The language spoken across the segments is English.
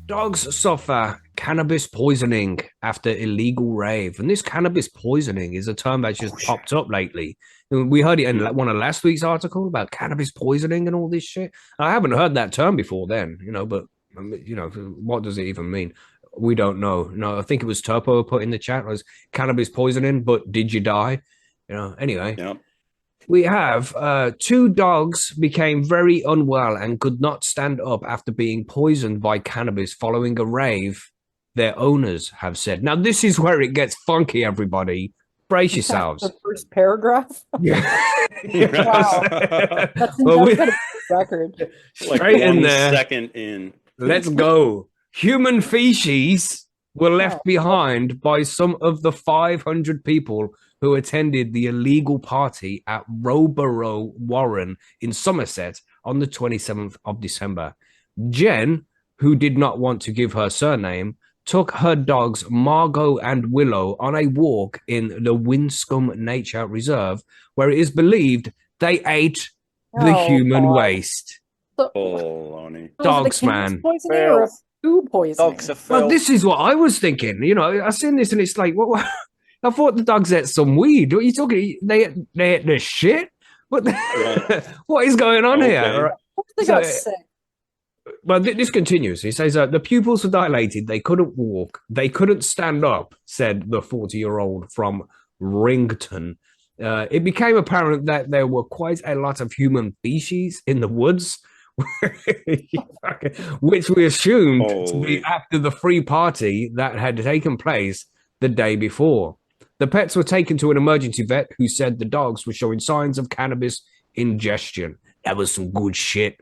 Dogs suffer cannabis poisoning after illegal rave. And this cannabis poisoning is a term that's just popped up lately. We heard it in one of last week's article about cannabis poisoning and all this shit. I haven't heard that term before then, but, what does it even mean? We don't know. No, I think it was Turpo put in the chat was cannabis poisoning, but did you die? Anyway. Yeah. We have two dogs became very unwell and could not stand up after being poisoned by cannabis following a rave, their owners have said. Now, this is where it gets funky, everybody. Brace yourselves. The first paragraph? Yeah. Wow. That's a record. Straight in there. Second in. Let's go. Human feces were left behind by some of the 500 people who attended the illegal party at Roborough Warren in Somerset on the 27th of December. Jen, who did not want to give her surname, took her dogs Margot and Willow on a walk in the Winscombe Nature Reserve, where it is believed they ate the human waste. Baloney. Dogs, man. Or food poisoning? Dogs are well, this is what I was thinking. I seen this and it's like, what? I thought the dogs ate some weed. What are you talking? They ate the shit? What? What is going on here? They got sick. Well, this continues. He says the pupils were dilated. They couldn't walk. They couldn't stand up, said the 40-year-old from Rington. It became apparent that there were quite a lot of human feces in the woods, which we assumed to be after the free party that had taken place the day before. The pets were taken to an emergency vet who said the dogs were showing signs of cannabis ingestion. That was some good shit.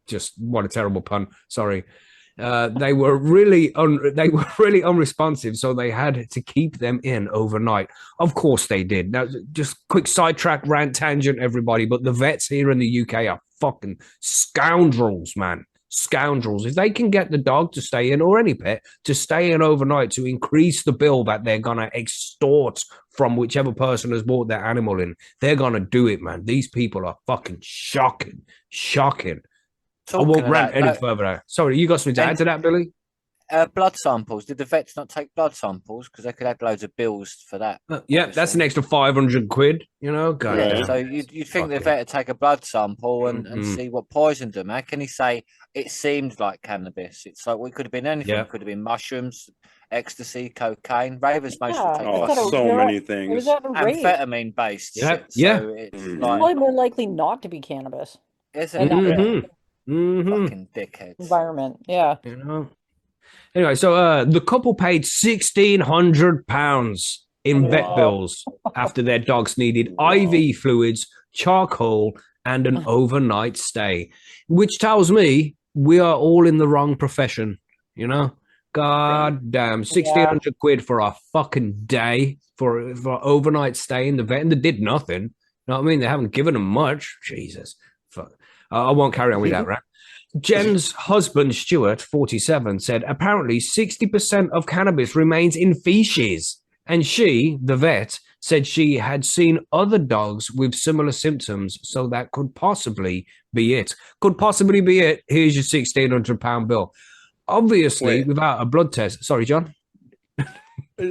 Just what a terrible pun. Sorry. They were really unresponsive, so they had to keep them in overnight. Of course they did. Now, just quick sidetrack, rant, tangent, everybody. But the vets here in the UK are fucking scoundrels, man. Scoundrels. If they can get the dog to stay in, or any pet to stay in overnight to increase the bill that they're gonna extort from whichever person has bought their animal in, they're gonna do it, man. These people are fucking shocking. I won't rant any further. Sorry, you got something to add to that, Billy? Blood samples. Did the vets not take blood samples? Because they could add loads of bills for that. Yeah, that's an extra 500 quid, God. Yeah, so you'd think the vet would take a blood sample and see what poisoned them. How can he say it seemed like cannabis? It's like, it could have been anything. It could have been mushrooms, ecstasy, cocaine. Ravers mostly take so many things. It was at a rave. Amphetamine based. Yeah, shit, so it's probably more likely not to be cannabis. Isn't it? Fucking dickheads. Environment, yeah. Anyway, so the couple paid £1,600 in vet bills after their dogs needed IV fluids, charcoal, and an overnight stay, which tells me we are all in the wrong profession. God damn, 1,600 quid for a fucking day for overnight stay in the vet, and they did nothing. You know what I mean? They haven't given them much. Jesus, fuck. I won't carry on with that, right? Jen's husband, Stuart, 47, said apparently 60% of cannabis remains in feces. And she, the vet, said she had seen other dogs with similar symptoms, so that could possibly be it. Could possibly be it. Here's your £1,600 bill. Obviously, without a blood test. Sorry, John.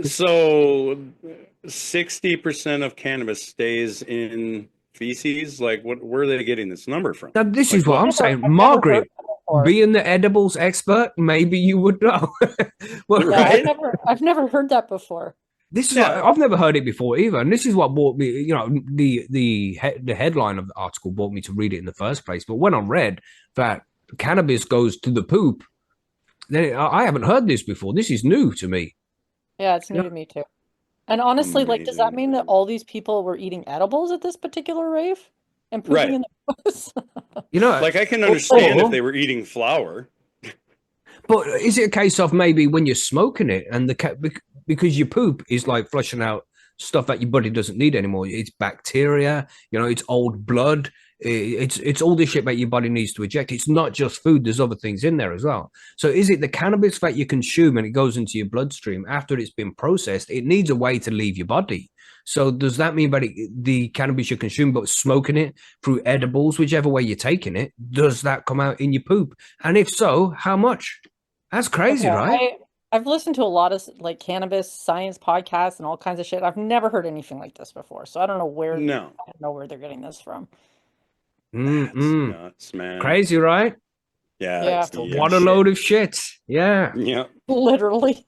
So 60% of cannabis stays in feces. Like, where are they getting this number from? Now, this is what I'm saying. Margaret, being the edibles expert, maybe you would know. I've never heard that before. This is I've never heard it before either, and this is what brought me. The headline of the article brought me to read it in the first place. But when I read that cannabis goes to the poop, then I haven't heard this before. This is new to me. Yeah, it's new to me too. And honestly, does that mean that all these people were eating edibles at this particular rave and pooping in the bus? I can understand if they were eating flour. But is it a case of maybe when you're smoking it and because your poop is like flushing out stuff that your body doesn't need anymore? It's bacteria, it's old blood. It's all this shit that your body needs to eject. It's not just food. There's other things in there as well. So is it the cannabis that you consume and it goes into your bloodstream after it's been processed? It needs a way to leave your body. So does that mean that the cannabis you consume, but smoking it through edibles, whichever way you're taking it, does that come out in your poop? And if so, how much? That's crazy, Okay, right? I've listened to a lot of like cannabis science podcasts and all kinds of shit. I've never heard anything like this before, so No, I don't know where they're getting this from. that's Mm-mm. nuts, man. Crazy, right? Yeah, Yeah, yeah, What a load of shit. Yeah. yeah, literally.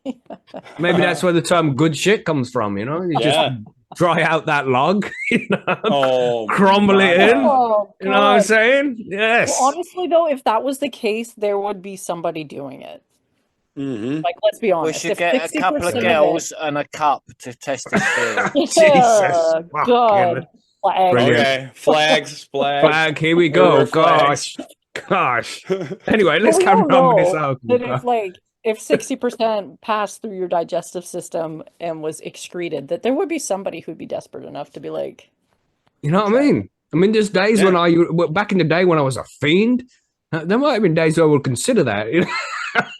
Maybe that's where the term good shit comes from, you know? You just yeah. dry out that log, you know, Oh crumble my it in. God. Oh You know what I'm God. saying? Well, Yes. honestly though, if that was the case, there would be somebody doing it. Mm-hmm. Like, let's be We honest. should If get a couple of 60% of it, girls and a cup to test this theory. Jesus. yeah, Fucking God, flag. brilliant. Okay, flags, flags. Flag, here we There go. were flags. Gosh. Gosh. Anyway, But let's we carry all on with this know article. that if 60% passed through your digestive system and was excreted, that there would be somebody who'd be desperate enough to be like, You know what I try it. mean? I mean, there's days when Yeah. back in the day when I was a fiend, there might have been days where I would consider that. You know?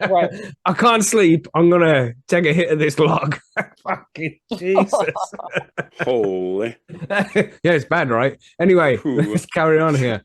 Right. I can't sleep. I'm going to take a hit of this log. Fucking Jesus. Holy. Yeah, it's bad, right? Anyway, Whew. let's carry on here.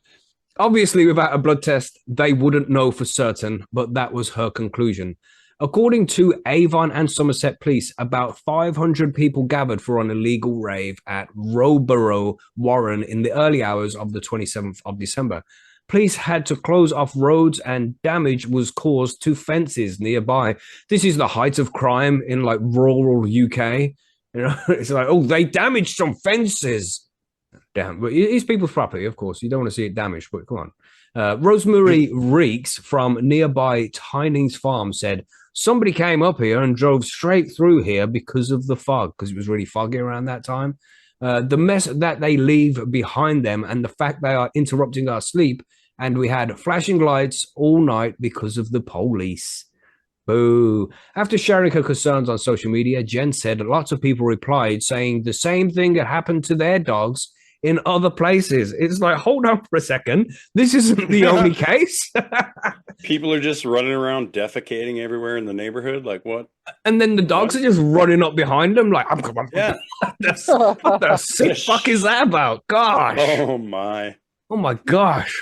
Obviously, without a blood test, they wouldn't know for certain, but that was her conclusion. According to Avon and Somerset Police, about 500 people gathered for an illegal rave at Rowborough Warren in the early hours of the 27th of December. Police had to close off roads and damage was caused to fences nearby. This is the height of crime in like rural UK. You know, it's like, oh, they damaged some fences. Damn, but it's people's property, of course. You don't want to see it damaged, but come on. Rosemary Reeks from nearby Tinings Farm said, somebody came up here and drove straight through here because of the fog, because it was really foggy around that time. The mess that they leave behind them and the fact they are interrupting our sleep. And we had flashing lights all night because of the police. Boo. After sharing her concerns on social media, Jen said lots of people replied saying the same thing that happened to their dogs in other places. It's like, hold on for a second. This isn't the only case. People are just running around defecating everywhere in the neighborhood. Like what? And then the dogs are just running up behind them like, Yeah. what the sick fuck is that about? Gosh. Oh my. Oh my gosh.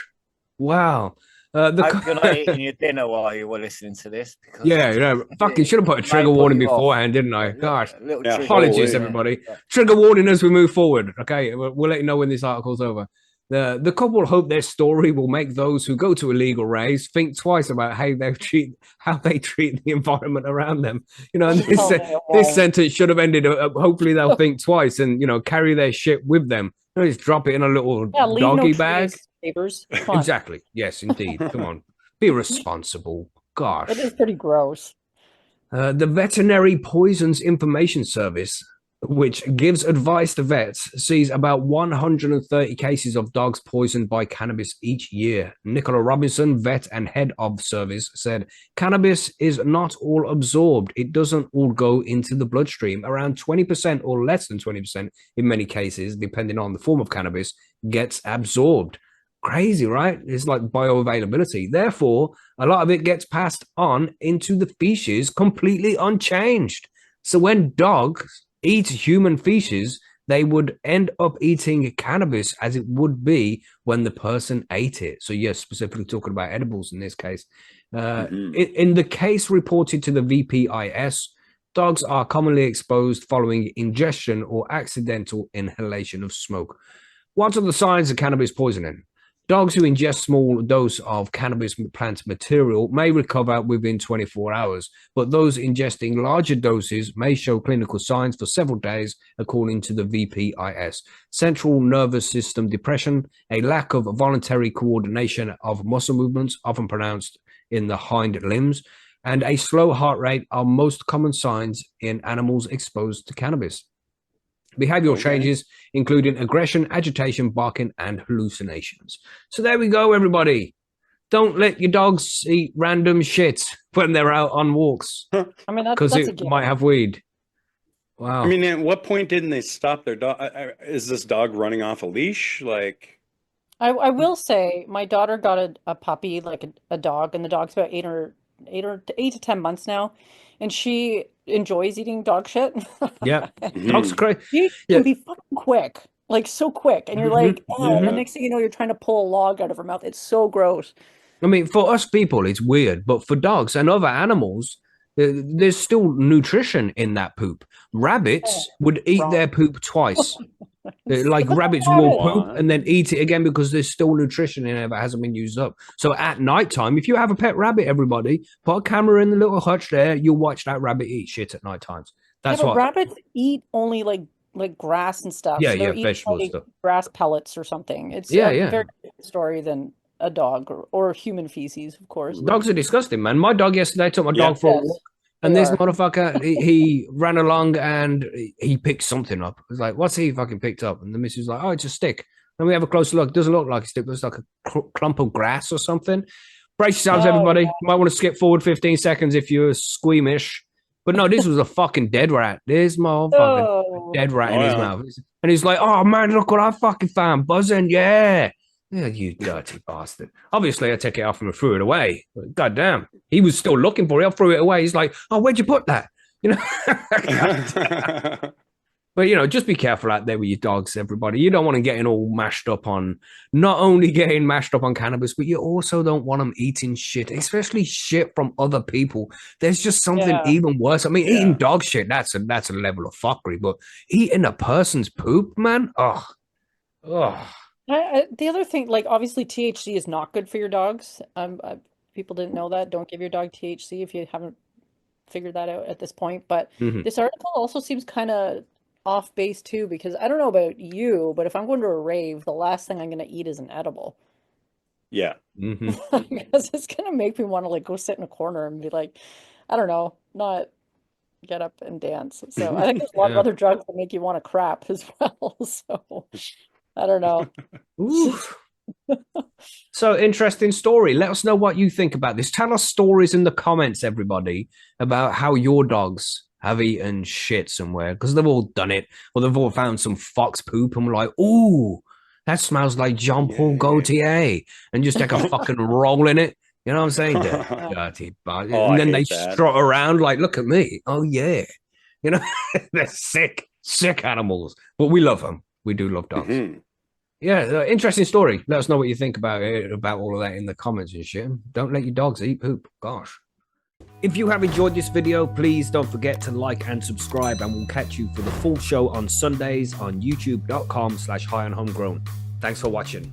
Wow. Hope you're not eating your dinner while you were listening to this. Because yeah, fucking should have put a trigger warning beforehand, didn't I? Gosh. Apologies, everybody. Trigger warning as we move forward. Okay, we'll let you know when this article's over. The couple hope their story will make those who go to illegal raves think twice about how they treat the environment around them. You know, and this sentence should have ended. Hopefully, they'll think twice and carry their shit with them. Just drop it in a little doggy bag. Exactly. Yes, indeed. Come on, be responsible. Gosh, it is pretty gross. The Veterinary Poisons Information Service, which gives advice to vets, sees about 130 cases of dogs poisoned by cannabis each year. Nicola Robinson, vet and head of service, said, cannabis is not all absorbed. It doesn't all go into the bloodstream. Around 20% or less than 20% in many cases, depending on the form of cannabis, gets absorbed. Crazy, right? It's like bioavailability. Therefore, a lot of it gets passed on into the feces completely unchanged. So when dogs eat human feces, they would end up eating cannabis as it would be when the person ate it. So yes, specifically talking about edibles in this case. In the case reported to the VPIS, dogs are commonly exposed following ingestion or accidental inhalation of smoke. What are the signs of cannabis poisoning? Dogs who ingest small dose of cannabis plant material may recover within 24 hours, but those ingesting larger doses may show clinical signs for several days, according to the VPIS. Central nervous system depression, a lack of voluntary coordination of muscle movements, often pronounced in the hind limbs, and a slow heart rate are most common signs in animals exposed to cannabis. Behavioral changes, including aggression, agitation, barking, and hallucinations. So there we go, everybody. Don't let your dogs eat random shit when they're out on walks. I mean, because it might have weed. Wow. I mean, at what point didn't they stop their dog? Is this dog running off a leash? Like, I will say, my daughter got a puppy, like a dog, and the dog's about 8 to 10 months now, and she enjoys eating dog shit. Yeah, dog's crazy. She can be fucking quick, like so quick, and you're like, oh, and the next thing you know, you're trying to pull a log out of her mouth. It's so gross. I mean, for us people, it's weird, but for dogs and other animals, there's still nutrition in that poop. Rabbits would eat their poop twice. Like rabbits will poop and then eat it again because there's still nutrition in it that hasn't been used up. So at nighttime, if you have a pet rabbit, everybody put a camera in the little hutch there. You'll watch that rabbit eat shit at night times. That's what rabbits eat only like grass and stuff. Yeah, so yeah, vegetable stuff. Grass pellets or something. It's a very different story than a dog or human feces, of course. Dogs are disgusting, man. My dog yesterday took my dog for a walk. And this motherfucker, he ran along and he picked something up. It was like, what's he fucking picked up? And the missus was like, oh, it's a stick. And we have a closer look. It doesn't look like a stick. It looks like a clump of grass or something. Brace yourselves, everybody. You might want to skip forward 15 seconds if you're squeamish. But no, this was a fucking dead rat. This motherfucking dead rat in his mouth. And he's like, oh, man, look what I fucking found. Buzzing, yeah. Yeah, you dirty bastard. Obviously, I took it off him and threw it away. God damn. He was still looking for it. I threw it away. He's like, oh, where'd you put that? You know? But, you know, just be careful out there with your dogs, everybody. You don't want to get all mashed up on, not only getting mashed up on cannabis, but you also don't want them eating shit, especially shit from other people. There's just something even worse. I mean, eating dog shit, that's a level of fuckery. But eating a person's poop, man, oh. The other thing, like obviously THC is not good for your dogs. People didn't know that. Don't give your dog THC if you haven't figured that out at this point. But this article also seems kind of off base too, because I don't know about you, but if I'm going to a rave, the last thing I'm going to eat is an edible. Yeah. Because it's going to make me want to like go sit in a corner and be like, I don't know, not get up and dance. So I think there's a lot of other drugs that make you want to crap as well. So I don't know. So interesting story. Let us know what you think about this. Tell us stories in the comments, everybody, about how your dogs have eaten shit somewhere, because they've all done it, or they've all found some fox poop and we're like, ooh, that smells like John Paul Gaultier, and just take a fucking roll in it. You know what I'm saying? Dirty bastard. And then they strut around like, look at me. Oh yeah. You know, they're sick animals, but we love them. We do love dogs. Yeah, interesting story. Let us know what you think about it, about all of that in the comments and shit. Don't let your dogs eat poop. Gosh. If you have enjoyed this video, please don't forget to like and subscribe, and we'll catch you for the full show on Sundays on youtube.com/high on homegrown. Thanks for watching.